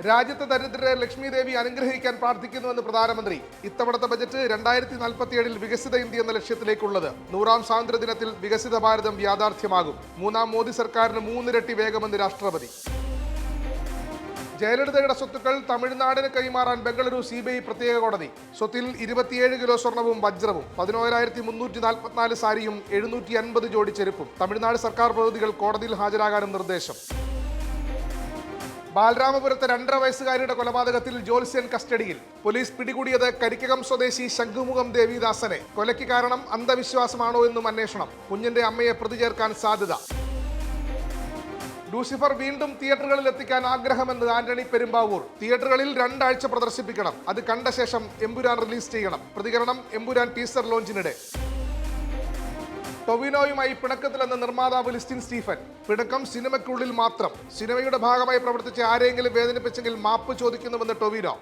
രാജ്യത്തെ ദരിദ്രരെ ലക്ഷ്മി ദേവി അനുഗ്രഹിക്കാൻ പ്രാർത്ഥിക്കുന്നുവെന്ന് പ്രധാനമന്ത്രി. ഇത്തവണത്തെ ബജറ്റ് 2047 വികസിത ഇന്ത്യ എന്ന ലക്ഷ്യത്തിലേക്കുള്ളത്. 100ാം സ്വാതന്ത്ര്യ ദിനത്തിൽ വികസിത ഭാരതം യാഥാർത്ഥ്യമാകും. 3ാം മോദി സർക്കാരിന് 3 ഇരട്ടി വേഗമെന്ന് രാഷ്ട്രപതി. ജയലളിതയുടെ സ്വത്തുക്കൾ തമിഴ്നാടിന് കൈമാറാൻ ബംഗളൂരു CBI പ്രത്യേക കോടതി. സ്വത്തിൽ 27 കിലോ സ്വർണവും വജ്രവും 11,344 സാരിയും 750 ജോഡി ചെരുപ്പും. തമിഴ്നാട് സർക്കാർ പ്രതിനിധികൾ കോടതിയിൽ ഹാജരാകാനും നിർദ്ദേശം. ബാലരാമപുരത്തെ 2.5 വയസ്സുകാരിയുടെ കൊലപാതകത്തിൽ ജ്യോത്സ്യൻ കസ്റ്റഡിയിൽ. പോലീസ് പിടികൂടിയത് കരിക്കകം സ്വദേശി ശംഖുമുഖം ദേവിദാസനെ. കൊലയ്ക്ക് കാരണം അന്ധവിശ്വാസമാണോ എന്നും അന്വേഷണം. കുഞ്ഞിന്റെ അമ്മയെ പ്രതി ചേർക്കാൻ സാധ്യത. ലൂസിഫർ വീണ്ടും തിയേറ്ററുകളിൽ എത്തിക്കാൻ ആഗ്രഹമെന്ന് ആന്റണി പെരുമ്പാവൂർ. തിയേറ്ററുകളിൽ 2 ആഴ്ച പ്രദർശിപ്പിക്കണം. അത് കണ്ട ശേഷം എമ്പുരാൻ റിലീസ് ചെയ്യണം. പ്രതികരണം എമ്പുരാൻ ടീസർ ലോഞ്ചിനിടെ. ടൊവിനോയുമായി പിണക്കത്തിലെന്ന് നിർമ്മാതാവ് ലിസ്റ്റിൻ സ്റ്റീഫൻ. പിണക്കം സിനിമയ്ക്കുള്ളിൽ മാത്രം. സിനിമയുടെ ഭാഗമായി പ്രവർത്തിച്ച് ആരെങ്കിലും വേദനിപ്പിച്ചെങ്കിൽ മാപ്പ് ചോദിക്കുന്നുവെന്ന് ടൊവിനോ.